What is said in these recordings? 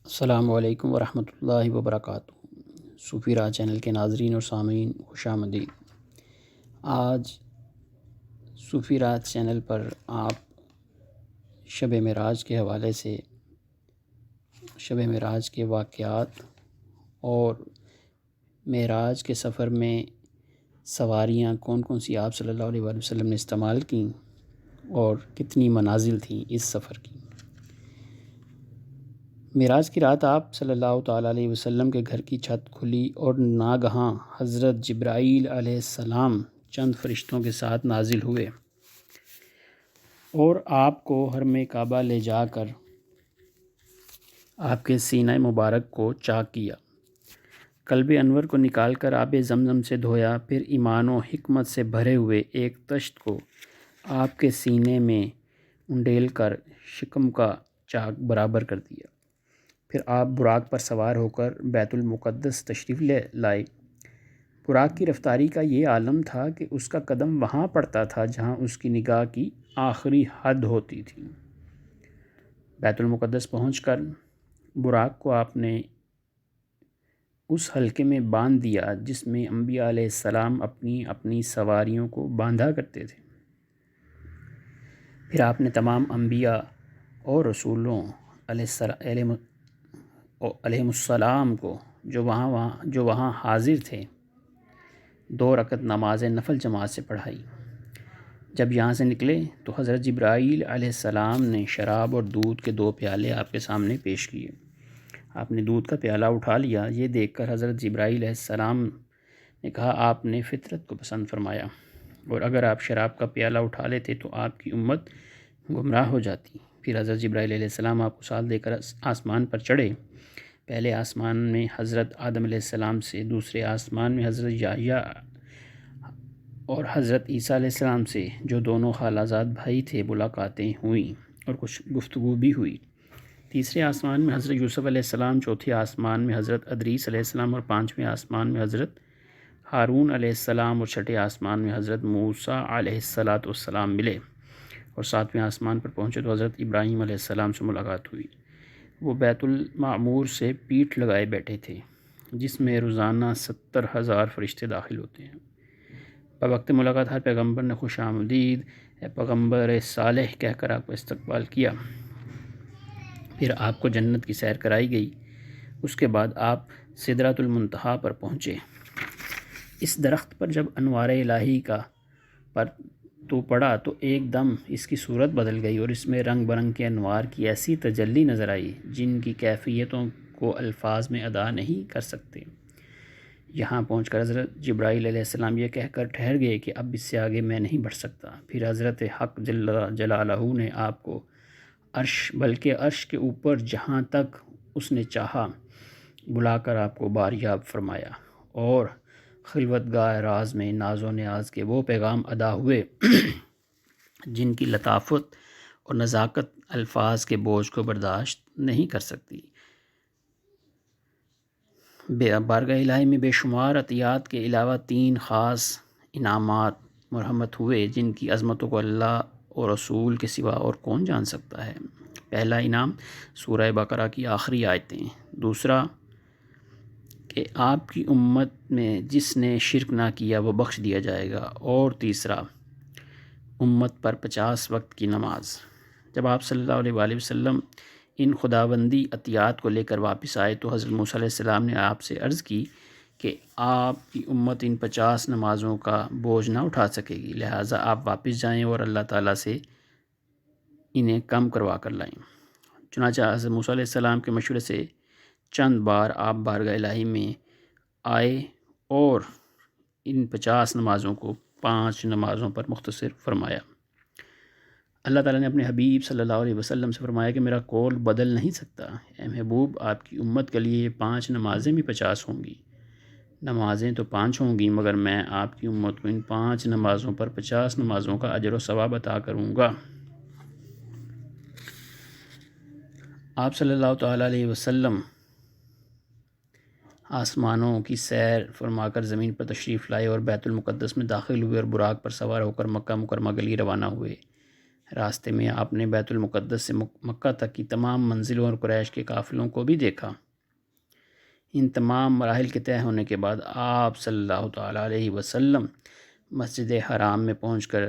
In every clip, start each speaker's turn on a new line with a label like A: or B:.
A: السلام علیکم ورحمۃ اللہ وبرکاتہ۔ صوفی راہ چینل کے ناظرین اور سامعین خوش آمدید۔ آج صوفی راہ چینل پر آپ شب معراج کے حوالے سے شب معراج کے واقعات اور معراج کے سفر میں سواریاں کون کون سی آپ صلی اللہ علیہ وآلہ وسلم نے استعمال کیں اور کتنی منازل تھیں اس سفر کی۔ معراج کی رات آپ صلی اللہ تعالیٰ علیہ وسلم کے گھر کی چھت کھلی اور ناگہاں حضرت جبرائیل علیہ السلام چند فرشتوں کے ساتھ نازل ہوئے اور آپ کو حرم کعبہ لے جا کر آپ کے سینہ مبارک کو چاک کیا، قلب انور کو نکال کر آب زمزم سے دھویا، پھر ایمان و حکمت سے بھرے ہوئے ایک طشت کو آپ کے سینے میں انڈیل کر شکم کا چاک برابر کر دیا۔ پھر آپ براق پر سوار ہو کر بیت المقدس تشریف لائے۔ براق کی رفتاری کا یہ عالم تھا کہ اس کا قدم وہاں پڑتا تھا جہاں اس کی نگاہ کی آخری حد ہوتی تھی۔ بیت المقدس پہنچ کر براق کو آپ نے اس حلقے میں باندھ دیا جس میں انبیاء علیہ السلام اپنی اپنی سواریوں کو باندھا کرتے تھے۔ پھر آپ نے تمام انبیاء اور رسولوں علیہم السلام کو جو وہاں حاضر تھے 2 رکعت نماز نفل جماعت سے پڑھائی۔ جب یہاں سے نکلے تو حضرت جبرائیل علیہ السلام نے شراب اور دودھ کے 2 پیالے آپ کے سامنے پیش کیے۔ آپ نے دودھ کا پیالہ اٹھا لیا۔ یہ دیکھ کر حضرت جبرائیل علیہ السلام نے کہا، آپ نے فطرت کو پسند فرمایا، اور اگر آپ شراب کا پیالہ اٹھا لیتے تو آپ کی امت گمراہ ہو جاتی۔ پھر حضرت جبرائیل علیہ السلام آپ کو ساتھ لے کر آسمان پر چڑھے۔ پہلے آسمان میں حضرت آدم علیہ السلام سے، دوسرے آسمان میں حضرت یحییٰ اور حضرت عیسیٰ علیہ السلام سے، جو دونوں خالہ زاد بھائی تھے، ملاقاتیں ہوئیں اور کچھ گفتگو بھی ہوئی۔ تیسرے آسمان میں حضرت یوسف علیہ السلام، چوتھے آسمان میں حضرت ادریس علیہ السلام اور 5ویں آسمان میں حضرت ہارون علیہ السلام اور 6ٹھے آسمان میں حضرت موسیٰ علیہ السلام ملے، اور 7ویں آسمان پر پہنچے تو حضرت ابراہیم علیہ السلام سے ملاقات ہوئی۔ وہ بیت المعمور سے پیٹھ لگائے بیٹھے تھے جس میں روزانہ 70,000 فرشتے داخل ہوتے ہیں۔ بوقت ملاقات ہر پیغمبر نے خوش آمدید اے پیغمبر صالح کہہ کر آپ کا استقبال کیا۔ پھر آپ کو جنت کی سیر کرائی گئی۔ اس کے بعد آپ سدرۃ المنتہا پر پہنچے۔ اس درخت پر جب انوار الہی کا پر تو پڑا تو ایک دم اس کی صورت بدل گئی اور اس میں رنگ برنگ کے انوار کی ایسی تجلی نظر آئی جن کی کیفیتوں کو الفاظ میں ادا نہیں کر سکتے۔ یہاں پہنچ کر حضرت جبرائیل علیہ السلام یہ کہہ کر ٹھہر گئے کہ اب اس سے آگے میں نہیں بڑھ سکتا۔ پھر حضرت حق جل جلالہ نے آپ کو عرش، بلکہ عرش کے اوپر جہاں تک اس نے چاہا، بلا کر آپ کو باریاب فرمایا، اور خلوت گاہ راز میں ناز و نیاز کے وہ پیغام ادا ہوئے جن کی لطافت اور نزاکت الفاظ کے بوجھ کو برداشت نہیں کر سکتی۔ بارگاہ الہی میں بے شمار عطیات کے علاوہ 3 خاص انعامات مرحمت ہوئے جن کی عظمتوں کو اللہ اور رسول کے سوا اور کون جان سکتا ہے۔ پہلا انعام سورہ بقرہ کی آخری آیتیں، دوسرا کہ آپ کی امت میں جس نے شرک نہ کیا وہ بخش دیا جائے گا، اور تیسرا امت پر 50 وقت کی نماز۔ جب آپ صلی اللہ علیہ وآلہ وسلم ان خداوندی عطیات کو لے کر واپس آئے تو حضرت موسیٰ علیہ السلام نے آپ سے عرض کی کہ آپ کی امت ان 50 نمازوں کا بوجھ نہ اٹھا سکے گی، لہٰذا آپ واپس جائیں اور اللہ تعالیٰ سے انہیں کم کروا کر لائیں۔ چنانچہ حضرت موسیٰ علیہ السلام کے مشورے سے چند بار آپ بارگاہ الہی میں آئے اور ان 50 نمازوں کو 5 نمازوں پر مختصر فرمایا۔ اللہ تعالیٰ نے اپنے حبیب صلی اللہ علیہ وسلم سے فرمایا کہ میرا قول بدل نہیں سکتا۔ اے محبوب، آپ کی امت کے لیے 5 نمازیں بھی 50 ہوں گی۔ نمازیں تو 5 ہوں گی، مگر میں آپ کی امت کو ان 5 نمازوں پر 50 نمازوں کا اجر و ثواب عطا کروں گا۔ آپ صلی اللہ تعالیٰ علیہ وسلم آسمانوں کی سیر فرما کر زمین پر تشریف لائے اور بیت المقدس میں داخل ہوئے اور براق پر سوار ہو کر مکہ مکرمہ کے لیے روانہ ہوئے۔ راستے میں آپ نے بیت المقدس سے مکہ تک کی تمام منزلوں اور قریش کے قافلوں کو بھی دیکھا۔ ان تمام مراحل کے طے ہونے کے بعد آپ صلی اللہ تعالیٰ علیہ وسلم مسجد حرام میں پہنچ کر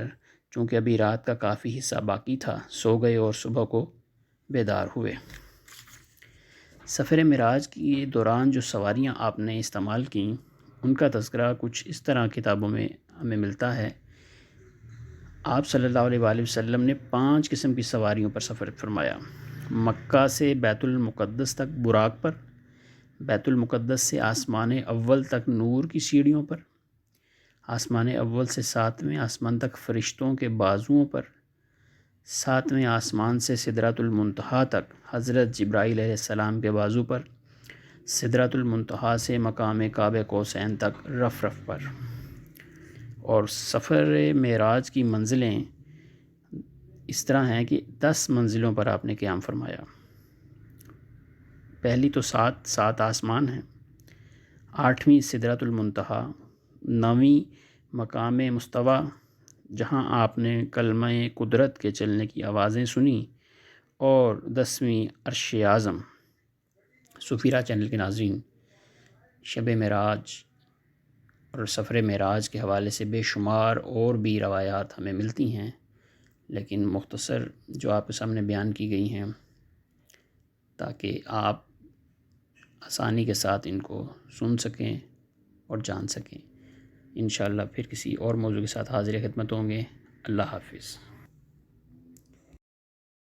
A: چونکہ ابھی رات کا کافی حصہ باقی تھا سو گئے اور صبح کو بیدار ہوئے۔ سفر معراج کے دوران جو سواریاں آپ نے استعمال کیں ان کا تذکرہ کچھ اس طرح کتابوں میں ہمیں ملتا ہے۔ آپ صلی اللہ علیہ وآلہ وسلم نے 5 قسم کی سواریوں پر سفر فرمایا۔ مکہ سے بیت المقدس تک براق پر، بیت المقدس سے آسمان اول تک نور کی سیڑھیوں پر، آسمان اول سے 7ویں آسمان تک فرشتوں کے بازوؤں پر، 7ویں آسمان سے سدرۃ المنتہا تک حضرت جبرائیل علیہ السلام کے بازو پر، سدرۃ المنتہا سے مقام قاب قوسین تک رف رف پر۔ اور سفر معراج کی منزلیں اس طرح ہیں کہ 10 منزلوں پر آپ نے قیام فرمایا۔ پہلی تو 7 آسمان ہیں، 8ویں سدرۃ المنتہا، 9ویں مقام مستوی جہاں آپ نے کلمہ قدرت کے چلنے کی آوازیں سنیں، اور 10ویں عرش اعظم۔ سفیرہ چینل کے ناظرین، شب معراج اور سفر معراج کے حوالے سے بے شمار اور بھی روایات ہمیں ملتی ہیں، لیکن مختصر جو آپ کے سامنے بیان کی گئی ہیں تاکہ آپ آسانی کے ساتھ ان کو سن سکیں اور جان سکیں۔ انشاءاللہ پھر کسی اور موضوع کے ساتھ حاضر خدمت ہوں گے۔ اللہ حافظ۔